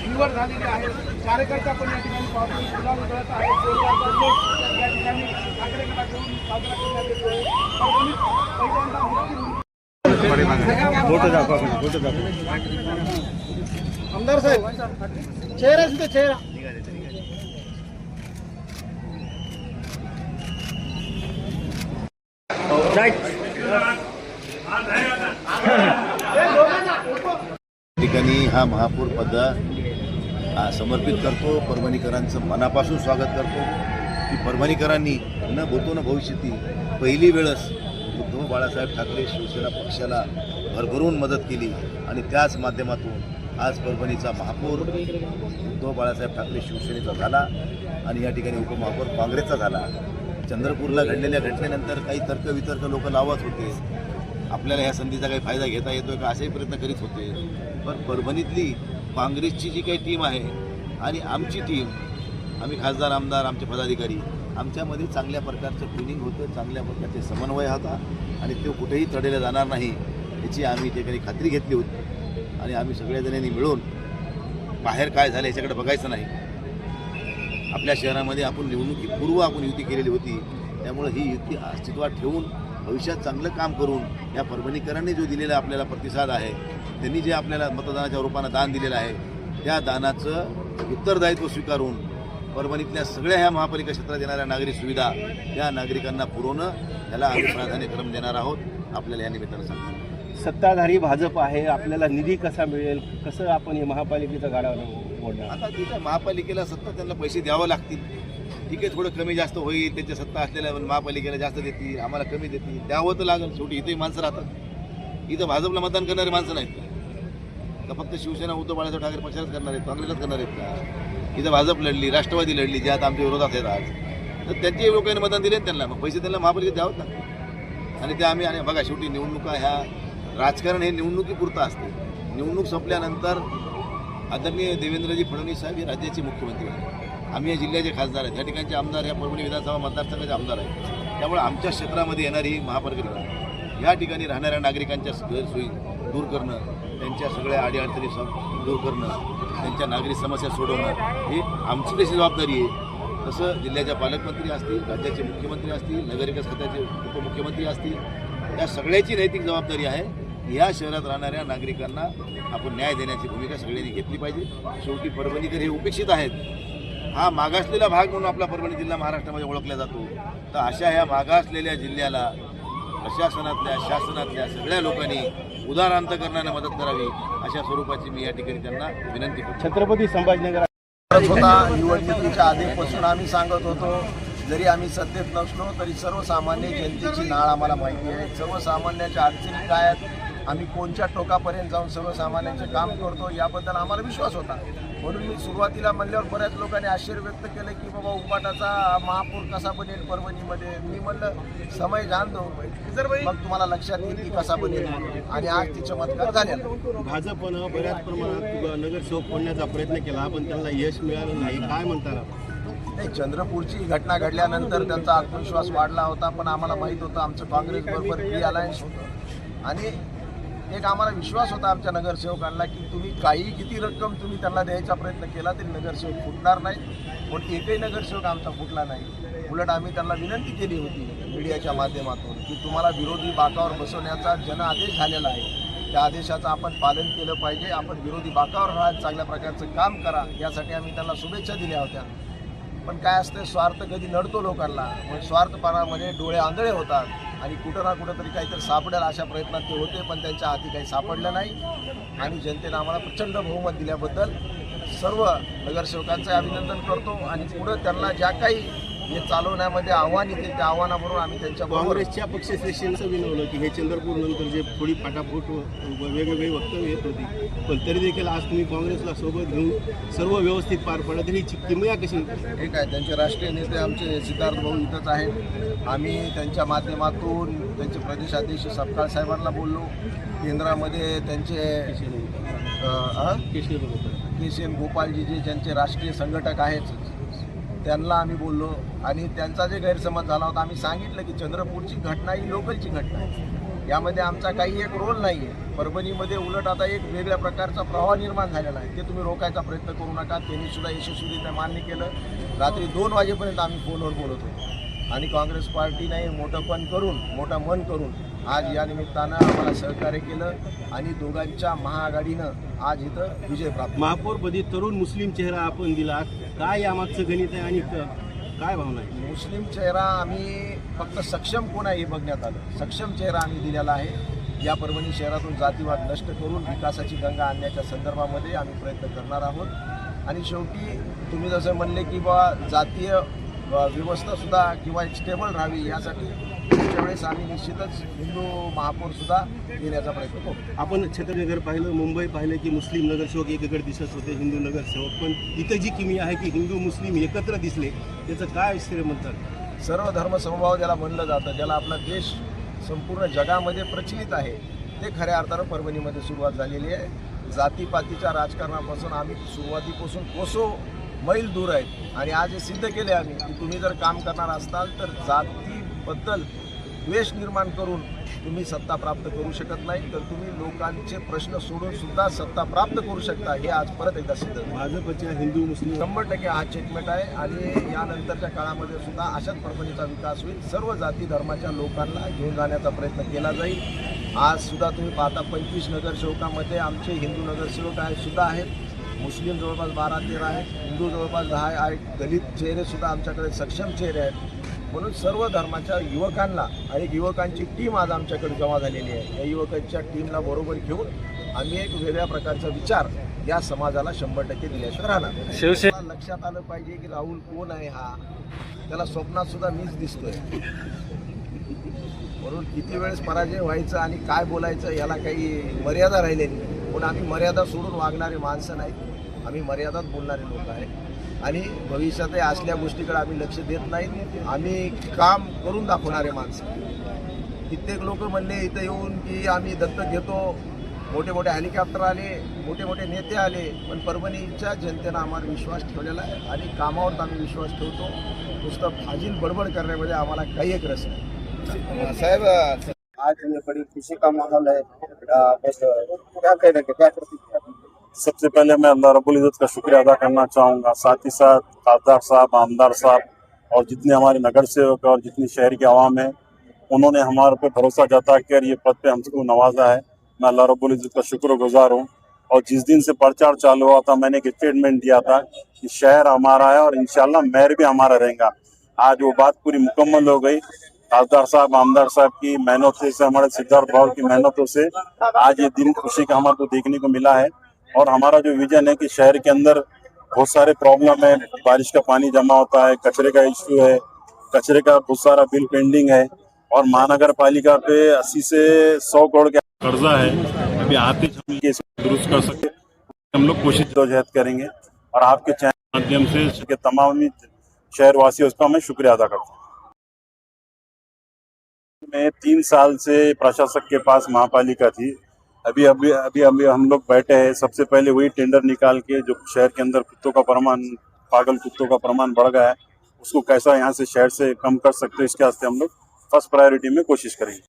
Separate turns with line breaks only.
निवड झालेली आहे। कार्यकर्ता पण या ठिकाणी पाहून गुलाल उधळत आहेत। जोरदार जल्लोष या ठिकाणी ठाकरे गटाकडून साजरा करण्यात येतोय। पहिल्यांदा
फोटो दाखवा, फोटो दाखवा।
आमदार साहेब चेहरा सुद्धा चेहरा
ठिकाणी हा महापौर पद समर्पित करतो। परभणीकरांचं मनापासून स्वागत करतो की परभणीकरांनी न भूतो न भविष्यती पहिली वेळच उद्धव बाळासाहेब ठाकरे शिवसेना पक्षाला भरभरून मदत केली आणि त्याच माध्यमातून आज परभणीचा महापौर उद्धव बाळासाहेब ठाकरे शिवसेनेचा झाला आणि या ठिकाणी उपमहापौर काँग्रेसचा झाला। चंद्रपूरला घडलेल्या घटनेनंतर काही तर्कवितर्क लोक लावत होते, आपल्याला ह्या संधीचा काही फायदा घेता येतोय का असेही प्रयत्न करीत होते। पण परभणीतली काँग्रेसची जी काही टीम आहे आणि आमची टीम, आम्ही खासदार आमदार आमचे पदाधिकारी, आमच्यामध्ये चांगल्या प्रकारचं ट्रेनिंग होतं, चांगल्या प्रकारचे समन्वय होता आणि तो कुठेही तडेला जाणार नाही याची आम्ही ठिकाणी खात्री घेतली होती। आणि आम्ही सगळ्याजणांनी मिळून बाहेर काय झालं याच्याकडे बघायचं नाही। आपल्या शहरामध्ये आपण निवडणुकीपूर्व आपण युती केलेली होती, त्यामुळे ही युती अस्तित्वात ठेवून भविष्यात चांगलं काम करून या परभणीकरांनी जो दिलेला आपल्याला प्रतिसाद आहे, त्यांनी जे आपल्याला मतदानाच्या रूपानं दान दिलेलं आहे, त्या दानाचं उत्तरदायित्व स्वीकारून परभणीतल्या सगळ्या ह्या महापालिका क्षेत्रात येणाऱ्या नागरी सुविधा त्या नागरिकांना पुरवणं याला आम्ही प्राधान्यक्रम देणार आहोत। आपल्याला या निमित्तानं सांगतो
सत्ताधारी भाजप आहे, आपल्याला निधी कसा मिळेल, कसं आपण हे महापालिकेचा गाडा मोडणार?
आता तिथं महापालिकेला सत्ता त्यांना पैसे द्यावं लागतील, ठीक आहे, थोडं कमी जास्त होईल, त्यांच्या सत्ता असलेल्या महापालिकेला जास्त देतील, आम्हाला कमी देतील, द्यावं तर लागेल। शेवटी इथेही माणसं राहतात, इथं भाजपला मतदान करणारे माणसं नाहीत का फक्त शिवसेना उद्धव बाळासाहेब ठाकरे पक्षालाच करणार आहेत, काँग्रेसलाच करणार आहेत का? इथं भाजप लढली, राष्ट्रवादी लढली, जे आता आमच्या विरोधात आहेत आज, तर त्यांच्याही लोकांनी मतदान दिले त्यांना, मग पैसे त्यांना महापालिकेत द्यावं ना। आणि ते आम्ही, आणि बघा शेवटी निवडणुका ह्या, राजकारण हे निवडणुकीपुरतं असते। निवडणूक संपल्यानंतर आदरणीय देवेंद्रजी फडणवीस साहेब हे राज्याचे मुख्यमंत्री आहेत, आम्ही या जिल्ह्याचे खासदार आहेत, या ठिकाणचे आमदार, या परभणी विधानसभा मतदारसंघाचे आमदार आहेत। त्यामुळे आमच्या क्षेत्रामध्ये येणारी ही महापालिका, या ठिकाणी राहणाऱ्या नागरिकांच्या गैरसोयी दूर करणं, त्यांच्या सगळ्या अडीअडचणी दूर करणं, त्यांच्या नागरिक समस्या सोडवणं ही आमची तशी जबाबदारी आहे। तसं जिल्ह्याच्या पालकमंत्री असतील, राज्याचे मुख्यमंत्री असतील, नगरविकास खात्याचे उपमुख्यमंत्री असतील, या सगळ्याची नैतिक जबाबदारी आहे। या शहरात राहणाऱ्या नागरिकांना आपण न्याय देण्याची भूमिका सगळ्यांनी घेतली पाहिजे। शेवटी परभणीकर हे उपेक्षित आहेत, हा मागासलेला भाग म्हणून आपला परभणी जिल्हा महाराष्ट्रामध्ये ओळखला जातो। तर अशा ह्या मागासलेल्या जिल्ह्याला प्रशासनातल्या, शासनातल्या सगळ्या लोकांनी उदारांतकरणाने मदत करावी, अशा स्वरूपाची मी या ठिकाणी त्यांना विनंती करतो।
छत्रपती संभाजीनगर
निवडणुकीच्या आधीपासून आम्ही सांगत होतो, जरी आम्ही सत्तेत नसलो तरी सर्वसामान्य जनतेची नाळ आम्हाला माहिती आहे, सर्वसामान्यांच्या अडचणी काय आहेत, आम्ही कोणत्या टोकापर्यंत जाऊन सर्वसामान्यांचे काम करतो याबद्दल आम्हाला विश्वास होता। म्हणून मी सुरुवातीला म्हणल्यावर बऱ्याच लोकांनी आश्चर्य व्यक्त केलं की बाबा उपाटाचा महापौर कसा बनेल परभणीमध्ये। मी म्हणलं समय जाण दो, मग तुम्हाला लक्षात येईल की कसा बनेल म्हणून, आणि आज ती चमत्कार झालेला।
भाजपनं बऱ्याच प्रमाणात नगरसेवक फोडण्याचा प्रयत्न केला, पण त्यांना यश मिळालं नाही, काय म्हणतात?
नाही, चंद्रपूरची घटना घडल्यानंतर त्यांचा आत्मविश्वास वाढला होता, पण आम्हाला माहीत होतं आमचं काँग्रेसबरोबर प्री अलायन्स होतं आणि एक आम्हाला विश्वास होता आमच्या नगरसेवकांना की तुम्ही किती रक्कम तुम्ही त्यांना द्यायचा प्रयत्न केला तरी नगरसेवक फुटणार नाही। पण एकही नगरसेवक आमचा फुटला नाही। उलट आम्ही त्यांना विनंती केली होती मीडियाच्या माध्यमातून की तुम्हाला विरोधी बाकावर बसवण्याचा जनादेश झालेला आहे, त्या आदेशाचं आपण पालन केलं पाहिजे, आपण विरोधी बाकावर राहत चांगल्या प्रकारचं काम करा, यासाठी आम्ही त्यांना शुभेच्छा दिल्या होत्या। पण काय असतं, स्वार्थ कधी नडतो लोकांना, मग स्वार्थपणामध्ये डोळे आंधळे होतात आणि कुठं ना कुठं तरी काहीतरी सापडेल अशा प्रयत्नात ते होते, पण त्यांच्या हाती काही सापडलं नाही। आणि जनतेनं आम्हाला प्रचंड बहुमत दिल्याबद्दल सर्व नगरसेवकांचं अभिनंदन करतो आणि पुढं त्यांना ज्या काही हे चालवण्यामध्ये आव्हान येतील त्या आव्हानाबरोबर आम्ही त्यांच्या
काँग्रेसच्या पक्षश्रेष्ठींचं विनवलं की हे चंद्रपूर नंतर जे थोडी फाटाफूट वेगवेगळी वक्तव्य येत होती, पण तरी देखील आज तुम्ही काँग्रेसला सोबत घेऊन सर्व व्यवस्थित पार पडत, तरी किमया कशी?
ठीक आहे, त्यांचे राष्ट्रीय नेते आमचे सिद्धार्थ भाऊ इथंच आहेत, आम्ही त्यांच्या माध्यमातून त्यांचे प्रदेशाध्यक्ष सपकाळ साहेबांना बोललो, केंद्रामध्ये त्यांचे केशेन गोपालजी जे ज्यांचे राष्ट्रीय संघटक आहेत त्यांना आम्ही बोललो आणि त्यांचा जे गैरसमज झाला होता आम्ही सांगितलं की चंद्रपूरची घटना ही लोकलची घटना आहे, यामध्ये आमचा काही एक रोल नाही आहे. परभणीमध्ये उलट आता एक वेगळ्या प्रकारचा प्रवाह निर्माण झालेला आहे. ते तुम्ही रोखायचा प्रयत्न करू नका. त्यांनी सुद्धा यशस्वीरित्या मान्य केलं. रात्री 2 वाजेपर्यंत आम्ही फोनवर बोलत होतो आणि काँग्रेस पार्टीने मोठं मन करून आज या निमित्तानं आम्हाला सहकार्य केलं आणि दोघांच्या महाआघाडीनं आज इथं विजय प्राप्त.
महापौरपदी तरुण मुस्लिम चेहरा आपण दिला, काय यामागचं गणित आहे आणि काय भावना आहे?
मुस्लिम चेहरा आम्ही फक्त सक्षम कोण आहे हे बघण्यात आलं. सक्षम चेहरा आम्ही दिलेला आहे. या परभणी शहरातून जातीवाद नष्ट करून विकासाची गंगा आणण्याच्या संदर्भामध्ये आम्ही प्रयत्न करणार आहोत. आणि शेवटी तुम्ही जसं म्हणले की बा जातीय व्यवस्थासुद्धा किंवा एक स्टेबल राहावी यासाठी पुढच्या वेळेस आम्ही निश्चितच हिंदू महापौरसुद्धा देण्याचा प्रयत्न करू.
आपण छत्रनगर पाहिलं, मुंबई पाहिलं की मुस्लिम नगरसेवक एकीकडे दिसत होते, हिंदू नगरसेवक, पण इथं जी किमी आहे की हिंदू मुस्लिम एकत्र दिसले, त्याचं काय श्रेय म्हणतात?
सर्व धर्मसमभाव ज्याला म्हणलं जातं, ज्याला आपला देश संपूर्ण जगामध्ये प्रचलित आहे, ते खऱ्या अर्थानं परभणीमध्ये सुरुवात झालेली आहे. जातीपातीच्या राजकारणापासून आम्ही सुरुवातीपासून कोसो मैल दूर आहेत आणि आज हे सिद्ध केले आम्ही की तुम्ही जर काम करणार असाल तर जातीबद्दल द्वेष निर्माण करून तुम्ही सत्ता प्राप्त करू शकत नाही, तर तुम्ही लोकांचे प्रश्न सोडून सुद्धा सत्ता प्राप्त करू शकता. हे आज परत एकदा सिद्ध झालं.
भाजपच्या हिंदू मुस्लिम
100% हा चेकमेट आहे आणि यानंतरच्या काळामध्ये सुद्धा अशाच परभणीचा विकास होईल. सर्व जाती धर्माच्या लोकांना घेऊन जाण्याचा प्रयत्न केला जाईल. आज सुद्धा तुम्ही पाहता 25 नगरसेवकामध्ये आमचे हिंदू नगरसेवक सुद्धा आहेत, मुस्लिम जवळपास 12-13 आहेत, हिंदू जवळपास 10 आहेत, दलित चेहरेसुद्धा आमच्याकडे सक्षम चेहरे आहेत. म्हणून सर्व धर्माच्या युवकांना आणि युवकांची टीम आज आमच्याकडे जमा झालेली आहे. या युवकांच्या टीमला बरोबर घेऊन आम्ही एक वेगळ्या प्रकारचा विचार या समाजाला 100% दिल्याशिवाय राहणार. मला लक्षात आलं पाहिजे की राहुल कोण आहे हा, त्याला स्वप्नात सुद्धा मीच दिसतोय. म्हणून किती वेळेस पराजय व्हायचं आणि काय बोलायचं याला काही मर्यादा राहिलेली नाही. पण आम्ही मर्यादा सोडून वागणारे माणसं नाही, आम्ही मर्यादात बोलणारे लोक आहे आणि भविष्यातही असल्या गोष्टीकडे आम्ही लक्ष देत नाही. आम्ही काम करून दाखवणारे माणसं. कित्येक लोक म्हणले इथं येऊन की आम्ही दत्तक घेतो, मोठे मोठे हेलिकॉप्टर आले, मोठे मोठे नेते आले, पण परभणीच्या जनतेनं आम्हाला विश्वास ठेवलेला आहे आणि कामावर आम्ही विश्वास ठेवतो. नुसतं फाजील बडबड करण्यामध्ये आम्हाला काही एक रस नाही.
साहेब आज बड़ी खुशी का माहौल है, बस क्या कहना क्या प्रतिक्रिया?
सबसे पहले मैं अल्लाह रब्बुल इज़्ज़त का शुक्रिया अदा करना चाहूँगा, साथ ही साथ खासदार साहब, आमदार साहब और जितने हमारे नगर सेवक और जितनी शहर की आवाम है, उन्होंने हमारे पे भरोसा जता कर ये पद पे हमको नवाजा है. मैं अल्लाह रब्बुल इज़्ज़त का शुक्रगुजार हूँ. और जिस दिन से प्रचार चालू हुआ था मैंने एक स्टेटमेंट दिया था कि शहर हमारा है और इंशाल्लाह मेयर भी हमारा रहेगा. आज वो बात पूरी मुकम्मल हो गई. खासदार साहब, आमदार साहब की मेहनत से, हमारे सिद्धार्थ भाव की मेहनतों से आज ये दिन खुशी का हमारे को देखने को मिला है. और हमारा जो विजन है कि शहर के अंदर बहुत सारे प्रॉब्लम है, बारिश का पानी जमा होता है, कचरे का इश्यू है, कचरे का बहुत सारा बिल पेंडिंग है और महानगर पालिका पे 80 से 100 करोड़ का कर्जा है. अभी आते हम दुरुस्त कर सके, हम लोग कोशिश जदोजहद करेंगे. और आपके चैनल माध्यम से के तमाम शहरवासियों का मैं शुक्रिया अदा करता हूँ. मैं 3 साल से प्रशासक के पास महापालिका थी. अभी हम लोग बैठे हैं. सबसे पहले वही टेंडर निकाल के जो शहर के अंदर कुत्तों का प्रमाण, पागल कुत्तों का प्रमाण बढ़ गया है, उसको कैसा यहाँ से शहर से कम कर सकते हैं, इसके वास्ते हम लोग फर्स्ट प्रायोरिटी में कोशिश करेंगे.